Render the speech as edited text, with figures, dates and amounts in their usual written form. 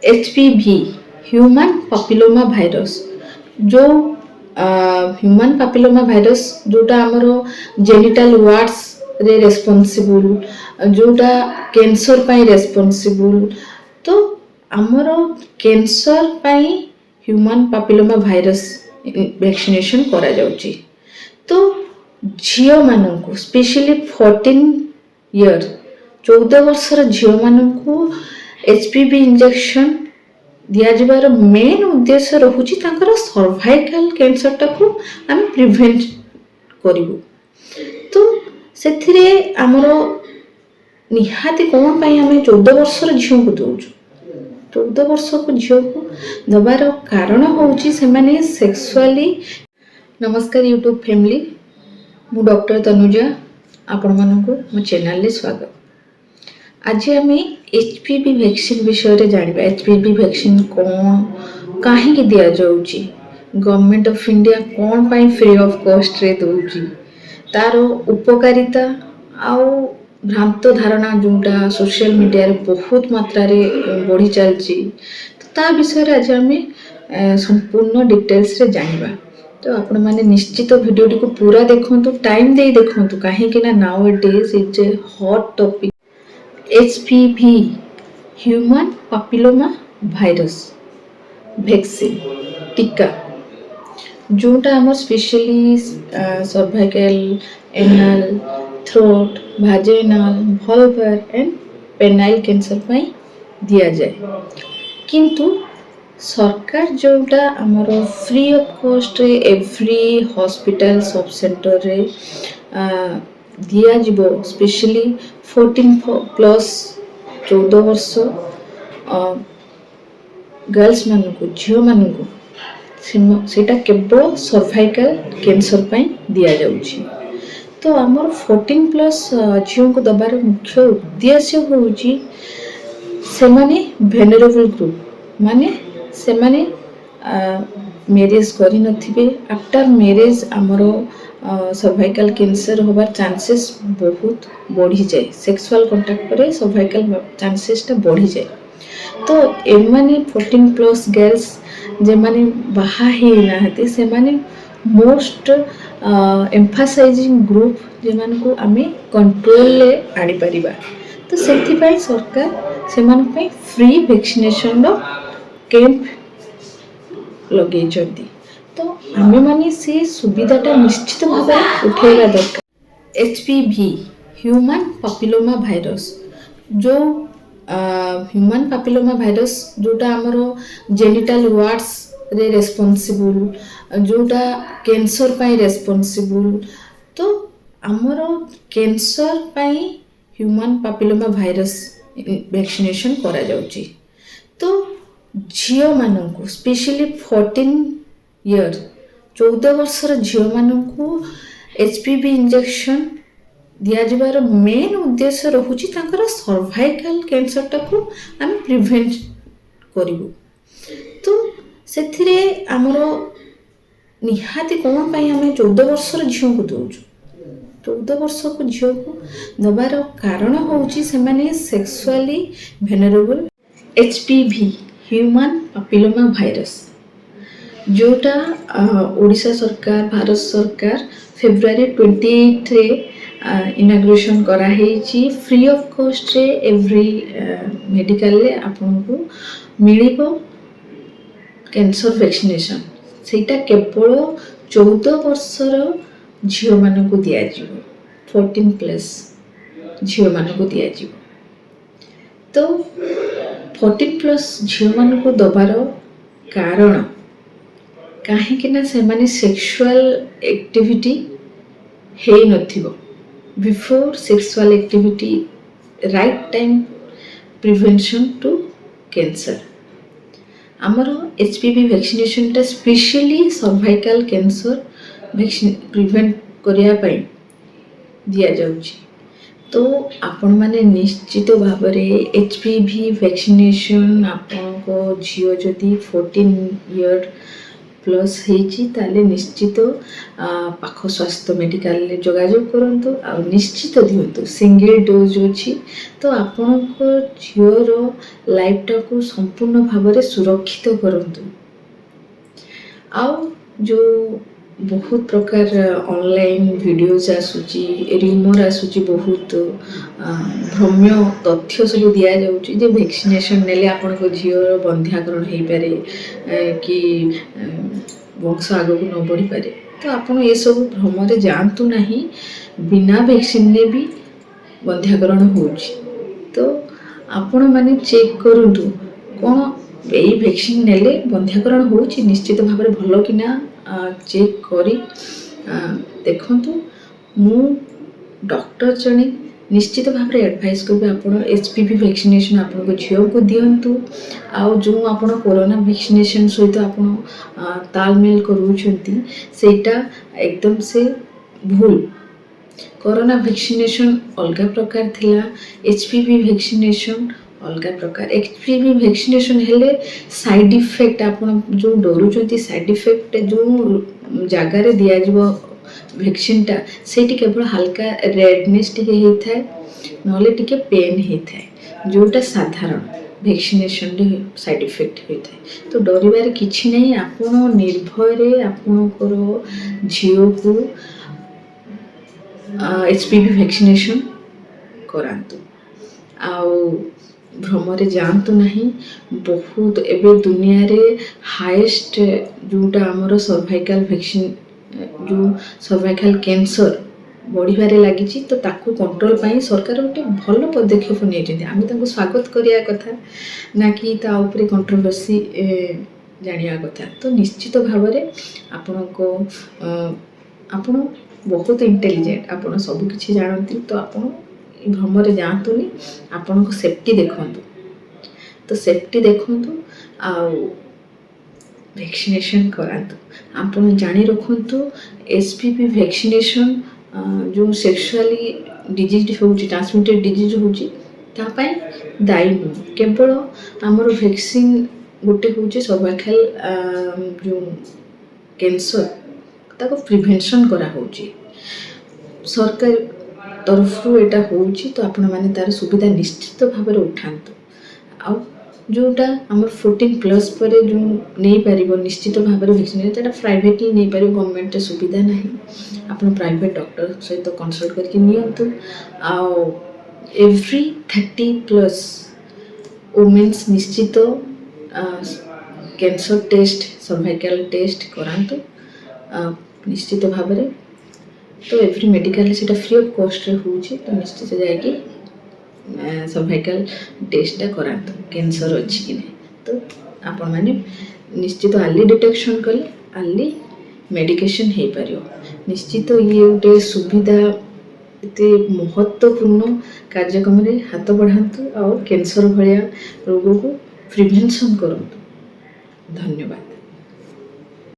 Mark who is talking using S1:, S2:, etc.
S1: HPV human papilloma virus जो human papilloma virus जोटा आमर जेनिटल वार्ड्स रे रेस्पॉन्सिबल जोटा कैंसर पाई रेस्पॉन्सिबल तो आमर कैंसर पाई ह्यूमन पापिलोमा भाइरस वैक्सीनेशन करा जाउची। तो झियो माननकु स्पेशली 14 इयर 14 वर्षर झियो माननकु HPV इंजेक्शन दिया जबार मेन उद्देश्य रहुची तांकर सर्वाइकल कैंसर टाकू आम प्रिवेंट करिवु। तो सेथिरे हमर निहाती कोन पई आमे 14 वर्षर झियो को दउछु। 14 वर्ष को झियो को दबार कारण होउची से माने सेक्सुअली। नमस्कार यूट्यूब फैमिली, मु डॉक्टर तनुजा आपण मानकु मो चैनल ले स्वागत। आज आम HPV वैक्सीन विषय रे जानिबा। HPV वैक्सीन कौन काहे की दिया जाउची, गवर्नमेंट ऑफ इंडिया कौन पाई फ्री ऑफ कॉस्ट रे दउची, तार उपकारिता आउ भ्रांत धारणा जोटा सोशल मीडिया रे बहुत मात्रा रे बढ़ी चलची। तो ता विषय रे आज आम संपूर्ण डिटेल्स रे जानिबा। तो आपण माने निश्चित वीडियो को पूरा देखंतु, टाइम दे देखंतु काहे कि ना now it is a hot topic. HPV human papilloma virus vaccine टीका जोटा आम specially cervical, anal, throat, vaginal, vulvar and penile cancer पाई दिया जाए। किंतु सरकार जोटा आमर फ्री ऑफ कॉस्ट रे एवरी हॉस्पिटल सब सेंटर रे दिया जिवो स्पेशली 14 प्लस 14 वर्ष गर्ल्स मानकु झियो मानकु सेटा केवल सर्वाइकल कैंसर पाई दिया जाउची। तो आमर 14 प्लस झियो को दबार मुख्य उद्देश्य होउची से माने वेनरेबल ग्रुप माने से माने मैरिज करि नथिबे। आफ्टर मैरिज आमर सर्वाइकल कैंसर होबार चांसेस बहुत बढ़ी जाए। सेक्सुअल कांटेक्ट पर सर्वाइकल चांसेस टा बढ़ी जाए। तो एमाने 14 प्लस गर्ल्स जे माने बाहा ही नाहते से माने मोस्ट एम्फासाइजिंग ग्रुप जे मान को आमे कंट्रोल ले आनी परिबा। तो सेथि पई सरकार से मान पई फ्री वैक्सीनेशन रो कैंप लगे जल्दी। तो आमे माने से सुविधाटा निश्चित भाव उठेगा दरकार। HPV ह्यूमन पापिलोमा भाइरस जो ह्यूमन पापिलोमा भाइरस जोटा आमर जेनिटल वार्ड्स रे रेस्पॉन्सिबल जोटा कैंसर पाई रेस्पॉन्सिबल। तो आमर कैंसर पाई ह्यूमन पापिलोमा भाइरस वैक्सीनेशन करा जाउची। तो झियो माननकु स्पेशली 14 इयर 14 वर्षर झियो माननकु HPV इंजेक्शन दिया जबार मेन उद्देश्य रहुची तांकर सर्वाइकल कैंसर टाकू आम प्रिवेंट करिवु। तो सेथिरे आमर निहाती कोन पई आमे 14 वर्षर झियो को दउछु। 14 वर्ष को झियो को दबार कारण होउची से माने sexually vulnerable. HPV human papilloma virus जोटा ओडिशा सरकार भारत सरकार फेब्रुआरी 28 रे इनाग्रेशन करा हेची। फ्री ऑफ कॉस्ट रे एवरी मेडिकल ले आपन को मिलिबो कैंसर वैक्सीनेशन। सेटा केवल 14 वर्षर झियो मान को दिया जिवो। 14 प्लस झियो मान को दिया जिवो। तो 14 प्लस झियो मान को दबार कारण काहे कि ना से माने सेक्सुअल एक्टिविटी हे नथिबो। Before sexual activity right time prevention to cancer. आमर HPV वैक्सीनेशन टा specially cervical cancer vaccine prevent करिया पई दिया जाउची। तो आपण माने निश्चित भाव रे HPV वैक्सीनेशन आपण को झियो जदी 14 इयर ପ୍ଲସ୍ ହେଇଛି ତାହେଲେ ନିଶ୍ଚିତ ପାଖ ସ୍ୱାସ୍ଥ୍ୟ ମେଡ଼ିକାଲରେ ଯୋଗାଯୋଗ କରନ୍ତୁ ଆଉ ନିଶ୍ଚିତ ଦିଅନ୍ତୁ। ସିଙ୍ଗଲ ଡୋଜ୍ ଅଛି ତ ଆପଣଙ୍କ ଝିଅର ଲାଇଫଟାକୁ ସମ୍ପୂର୍ଣ୍ଣ ଭାବରେ ସୁରକ୍ଷିତ କରନ୍ତୁ। ଆଉ ଯେଉଁ ବହୁତ ପ୍ରକାର ଅନଲାଇନ୍ ଭିଡ଼ିଓଜ ଆସୁଛି, ରିମର୍ ଆସୁଛି, ବହୁତ ଭ୍ରମ୍ୟ ତଥ୍ୟ ସବୁ ଦିଆଯାଉଛି ଯେ ଭ୍ୟାକ୍ସିନେସନ୍ ନେଲେ ଆପଣଙ୍କ ଝିଅର ବନ୍ଧ୍ୟାକରଣ ହେଇପାରେ କି ବଂଶ ଆଗକୁ ନ ବଢ଼ିପାରେ। ତ ଆପଣ ଏସବୁ ଭ୍ରମରେ ଯାଆନ୍ତୁ ନାହିଁ। ବିନା ଭ୍ୟାକ୍ସିନ୍ରେ ବି ବନ୍ଧ୍ୟାକରଣ ହେଉଛି। ତ ଆପଣମାନେ ଚେକ୍ କରନ୍ତୁ କ'ଣ ଏଇ ଭ୍ୟାକ୍ସିନ୍ ନେଲେ ବନ୍ଧ୍ୟାକରଣ ହେଉଛି ନିଶ୍ଚିତ ଭାବରେ ଭଲ କି ନା ଚେକ୍ କରି ଦେଖନ୍ତୁ। ମୁଁ ଡକ୍ଟର ଜଣେ ନିଶ୍ଚିତ ଭାବରେ ଆଡ଼ଭାଇସ୍ କରିବି ଆପଣ HPV ଭ୍ୟାକ୍ସିନେସନ୍ ଆପଣଙ୍କ ଝିଅକୁ ଦିଅନ୍ତୁ। ଆଉ ଯେଉଁ ଆପଣ କରୋନା ଭ୍ୟାକ୍ସିନେସନ୍ ସହିତ ଆପଣ ତାଳମେଳ କରୁଛନ୍ତି ସେଇଟା ଏକଦମ ସେ ଭୁଲ। କରୋନା ଭ୍ୟାକ୍ସିନେସନ୍ ଅଲଗା ପ୍ରକାର ଥିଲା, HPV ଭ୍ୟାକ୍ସିନେସନ୍ ଅଲଗା ପ୍ରକାର। HPV ଭ୍ୟାକ୍ସିନେସନ୍ ହେଲେ ସାଇଡ଼୍ ଇଫେକ୍ଟ ଆପଣ ଯେଉଁ ଡରୁଛନ୍ତି, ସାଇଡ଼୍ ଇଫେକ୍ଟ ଯେଉଁ ଜାଗାରେ ଦିଆଯିବ ଭ୍ୟାକ୍ସିନ୍ଟା ସେଇଠି କେବଳ ହାଲକା ରେଡ଼ନେସ୍ ଟିକେ ହେଇଥାଏ, ନହେଲେ ଟିକେ ପେନ୍ ହେଇଥାଏ, ଯେଉଁଟା ସାଧାରଣ ଭ୍ୟାକ୍ସିନେସନ୍ରେ ସାଇଡ଼୍ ଇଫେକ୍ଟ ହୋଇଥାଏ। ତ ଡରିବାରେ କିଛି ନାହିଁ। ଆପଣ ନିର୍ଭୟରେ ଆପଣଙ୍କର ଝିଅକୁ HPV ଭ୍ୟାକ୍ସିନେସନ୍ କରାନ୍ତୁ ଆଉ ଭ୍ରମରେ ଯାଆନ୍ତୁ ନାହିଁ। ବହୁତ ଏବେ ଦୁନିଆରେ ହାଏଷ୍ଟ ଯେଉଁଟା ଆମର ସର୍ଭାଇକାଲ୍ ଭ୍ୟାକ୍ସିନ୍, ଯେଉଁ ସର୍ଭାଇକାଲ୍ କ୍ୟାନ୍ସର ବଢ଼ିବାରେ ଲାଗିଛି, ତ ତାକୁ କଣ୍ଟ୍ରୋଲ୍ ପାଇଁ ସରକାର ଗୋଟେ ଭଲ ପଦକ୍ଷେପ ନେଇଛନ୍ତି। ଆମେ ତାଙ୍କୁ ସ୍ୱାଗତ କରିବା କଥା, ନା କି ତା ଉପରେ କଣ୍ଟ୍ରୋଭର୍ସି ଜାଣିବା କଥା। ତ ନିଶ୍ଚିତ ଭାବରେ ଆପଣ ବହୁତ ଇଣ୍ଟେଲିଜେଣ୍ଟ, ଆପଣ ସବୁ କିଛି ଜାଣନ୍ତି। ତ ଆପଣ ଏ ଭ୍ରମରେ ଯାଆନ୍ତୁନି, ଆପଣଙ୍କ ସେଫ୍ଟି ଦେଖନ୍ତୁ। ତ ସେଫ୍ଟି ଦେଖନ୍ତୁ ଆଉ ଭ୍ୟାକ୍ସିନେସନ୍ କରାନ୍ତୁ। ଆପଣ ଜାଣି ରଖନ୍ତୁ HPV ଭ୍ୟାକ୍ସିନେସନ୍ ଯେଉଁ ସେକ୍ସୁଆଲି ଡିଜିଜ୍ ହେଉଛି, ଟ୍ରାନ୍ସମିଟେଡ୍ ଡିଜିଜ୍ ହେଉଛି, ତା ପାଇଁ ଦାୟୀ ନୁହେଁ। କେବଳ ଆମର ଭ୍ୟାକ୍ସିନ୍ ଗୋଟେ ହେଉଛି ସର୍ଭାଇକାଲ୍ ଯେଉଁ କ୍ୟାନ୍ସର, ତାକୁ ପ୍ରିଭେନ୍ସନ୍ କରାହେଉଛି ସରକାର ତରଫରୁ। ଏଇଟା ହେଉଛି ତ ଆପଣମାନେ ତା'ର ସୁବିଧା ନିଶ୍ଚିତ ଭାବରେ ଉଠାନ୍ତୁ। ଆଉ ଯେଉଁଟା ଆମର 14+ ପରେ ଯେଉଁ ନେଇପାରିବ ନିଶ୍ଚିତ ଭାବରେ ଭ୍ୟାକ୍ସିନ୍, ସେଇଟା ପ୍ରାଇଭେଟଲି ନେଇପାରିବ, ଗଭର୍ଣ୍ଣମେଣ୍ଟରେ ସୁବିଧା ନାହିଁ। ଆପଣ ପ୍ରାଇଭେଟ୍ ଡକ୍ଟର ସହିତ କନସଲ୍ଟ କରିକି ନିଅନ୍ତୁ। ଆଉ ଏଭ୍ରି 30+ ଓମେନ୍ସ ନିଶ୍ଚିତ କ୍ୟାନ୍ସର ଟେଷ୍ଟ, ସର୍ଭାଇକାଲ୍ ଟେଷ୍ଟ କରାନ୍ତୁ ନିଶ୍ଚିତ ଭାବରେ। ତ ଏଭ୍ରି ମେଡ଼ିକାଲରେ ସେଇଟା ଫ୍ରି ଅଫ୍ କଷ୍ଟରେ ହେଉଛି। ତ ନିଶ୍ଚିତ ଯାଇକି ସର୍ଭାଇକାଲ୍ ଟେଷ୍ଟଟା କରାନ୍ତୁ କ୍ୟାନ୍ସର ଅଛି କି ନାହିଁ। ତ ଆପଣମାନେ ନିଶ୍ଚିତ ଆର୍ଲି ଡିଟେକ୍ସନ୍ କଲେ ଆର୍ଲି ମେଡ଼ିକେସନ୍ ହେଇପାରିବ। ନିଶ୍ଚିତ ଇଏ ଗୋଟେ ସୁବିଧା, ଏତେ ମହତ୍ତ୍ୱପୂର୍ଣ୍ଣ କାର୍ଯ୍ୟକ୍ରମରେ ହାତ ବଢ଼ାନ୍ତୁ ଆଉ କ୍ୟାନ୍ସର ଭଳିଆ ରୋଗକୁ ପ୍ରିଭେନ୍ସନ୍ କରନ୍ତୁ। ଧନ୍ୟବାଦ।